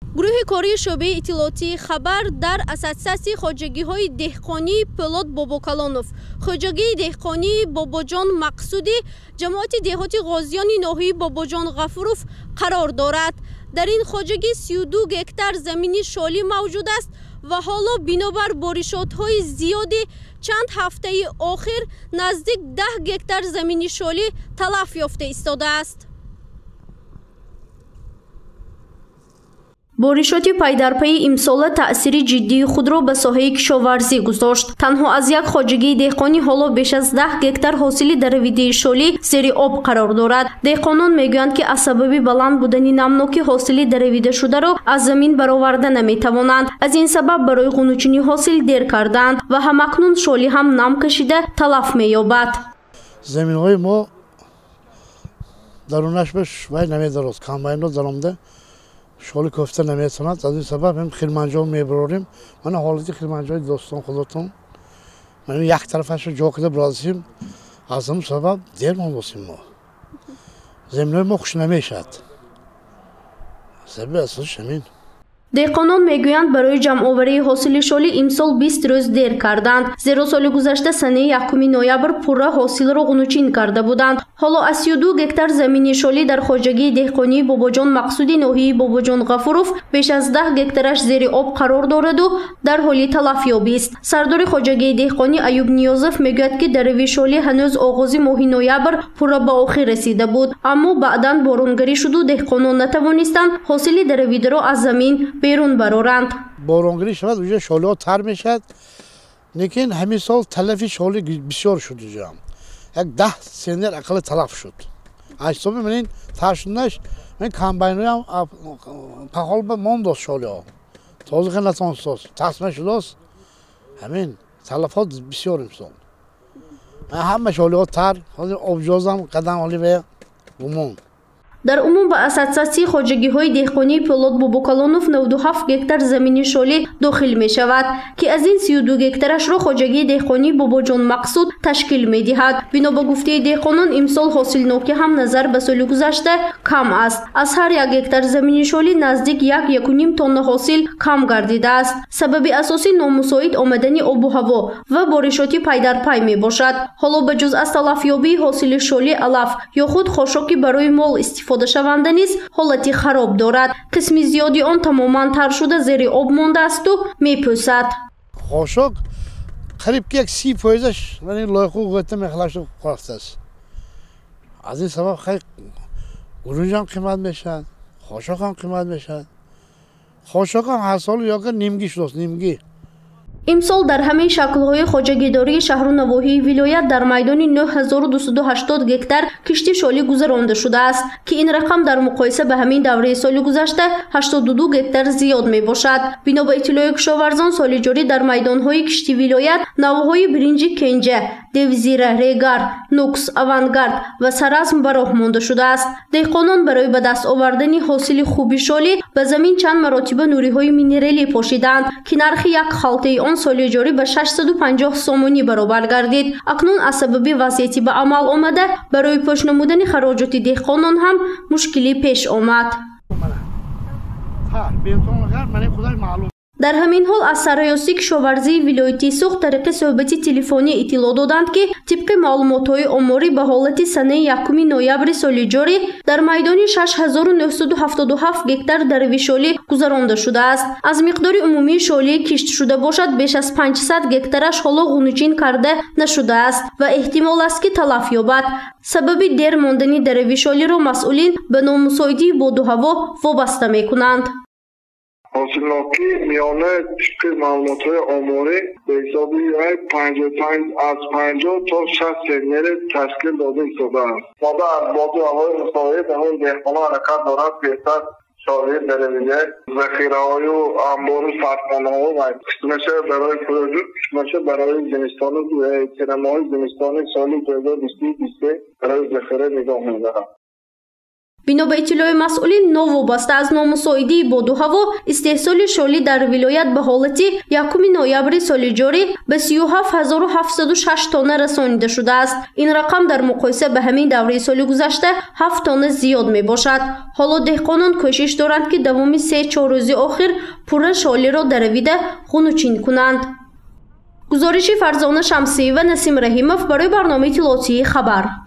گروه کاری شعبه اطلاعاتی خبر در اساسیاسی خواجگی‌های دهقانی پولاد باباکلانوف، خواجگی دهقانی باباجان مقصودی، جماعت دهاتی غازیان ناحیه باباجان غفوروف قرار دارد. در این خواجگی 32 گکتار زمینی شالی موجود است و حالا بنابر بارشات‌های زیادی چند هفته آخر نزدیک 10 گکتار زمینی شالی تلف یافته ایستاده است. بارشات پی در پی امسال تأثیر جدی خود را به ساحه کشاورزی گذاشت. تنها از یک خواجگی دهقانی حالا بیش از 10 گکتار حاصل درویده شالی زیر آب قرار دارد. دهقانان میگویند که از سبب بلند بودن نمناک حاصل درویده شده را از زمین برآورده نمیتوانند. از این سبب برای قنوچینی حاصل دیر کردند و همکنون شالی هم نم کشیده تلف می‌یابد. زمین‌های ما درونش بهش وای نمی‌دارد. کامباین رو درآمده شالی کوفته نمیتواند. از این سبب هم خیرمنجا میبریم. من حالتی خیرمنجای دوستان خودتون من یک طرفش رو جا کرده برازیم. از این سبب دیر ماندیم ما. زمینای ما خوش نمیشد. سبب اساسش همین. دهقانان میگویند برای جمع آوری حاصل شالی امسال 20 روز دیر کردند، زیرا سال گذشته سنه 1 نوامبر پورا حاصل را قنوچین کرده بودند. حالا از 32 گکتار زمینی شالی در خواجگی دهقانی باباجان مقصودی ناحیه باباجان غفوروف بیش از 10 گکتارش زیر آب قرار دارد و در حال تلف یابی است. سردار خواجگی دهقانی ایوب نیازف میگوید که دروی شالی هنوز آغاز ماه نوامبر پورا به آخر رسیده بود، اما بعداً بارانگری شد و دهقانان نتوانستند حاصل درویده را از زمین بیرون برآورند. بارانگری شود اونجا شالی ها تر میشد، لیکن همین سال تلفی شالی بسیار شد اونجا. یک 10 سنر اقل تلف شد. اجسام من این ترشندش من کامباین رو هم پخال به ماند شالی ها. تازه که نتونست تصمیم شده است. همین تلفات بسیار امسال. من همه شالی ها تر، آبجازم قدم حالی به بمون. در عموم به اساسیاسی خواجگی‌های دهقانی پولاد باباکلانوف 97 گکتار زمینی شالی داخل می شود که از این 32 گکتارش را خواجگی دهقانی باباجان مقصود تشکیل می دهد. بنا به گفته دهقانان امسال حاصل نوکی هم نظر به سال گذشته کم است. از هر 1 گکتار زمینی شالی نزدیک 1.5 تن حاصل کم گردیده است. سبب اساسی نامساعد آمدن آب و هوا و بارشاتی پی در پی می باشد. حالا به جز از تلف یابی حاصل شالی علف یا خود خاشاکی برای مال استفاده شونده نیز حالتی خراب دارد. قسم زیادی آن تماما تر شده زیر آب مانده است و میپوسد. خاشاک قریب که 30% من این لایق و گوته مخلش خواسته است. از این سبب خیلی گرونج هم قیمت میشد، خاشاک هم قیمت میشد. خاشاک هم هر سال یا که نیمگی شده است، نیمگی. امسال در همه شکل‌های خواجگیداری شهر و نواحی ولایت در میدان 9280 گکتار کشتی شالی گذرانده شده است که این رقم در مقایسه به همین دوره سال گذشته 82 گکتار زیاد می باشد. بنا به اطلاع کشاورزان سال جاری در میدان‌های کشتی ولایت نواهای برنجی کنجه، دیوزیره، ریگر، نوکس، اوانگارد و سراسم به راه مانده شده است. دهقانان برای به دست آوردن حاصل خوبی شالی به زمین چند مراتبه نوری‌های مینرالی پاشیدند که نرخ یک خالطه آن سال جاری به 650 سومونی برابر گردید. اکنون از سبب وضعیتی به عمل آمده برای پاش نمودن خراجات دهقانان هم مشکلی پیش آمد. در همین حال از سرایاسی کشاورزی ولایتی سوخت طریق صحبت تلفنی اطلاع دادند که طبق معلومات‌های آماری به حالت سنه 1 نوامبر سال جاری در میدان 6977 گکتار دروی شالی گذرانده شده است. از مقدار عمومی شالی کشت شده باشد بیش از 500 گکتارش حالا قنوچین کرده نشده است و احتمال است که تلف یابد. سبب دیر ماندن دروی شالی را مسئولین به نامساعدی باد و هوا وابسته می‌کنند. حاصل نوکی میانه طبق معلومات‌های آماری به حساب 55 از 50 تا 60 سنیر تشکیل داده شده است. ما در باد و هوای مساعد همون دهقانان حرکت دارد بهتر شالی درویده ذخیره‌های و انبار و سرخانه‌ها و قسمتش برای پروژه قسمتش برای زمستان و سینماهای زمستان سال 2023 برای ذخیره نگاه می‌دارم. бино ба иттилои масъулин новобаста аз номусоидии боду ҳаво истеҳсоли шолӣ дар вилоят ба ҳолати 1 ноябри соли ҷорӣ ба 37706 тонна расонида шудааст. ин рақам дар муқоиса ба ҳамин давраи соли гузашта 7 тонна зиёд мебошад. ҳоло деҳқонон кӯшиш доранд ки давоми 3-4 рӯзи охир пурра шолиро даравида хунучин кунанд. гузориши Фарзона Шамсиева, Насим Раҳимов барои барномаи иттилоотии Хабар.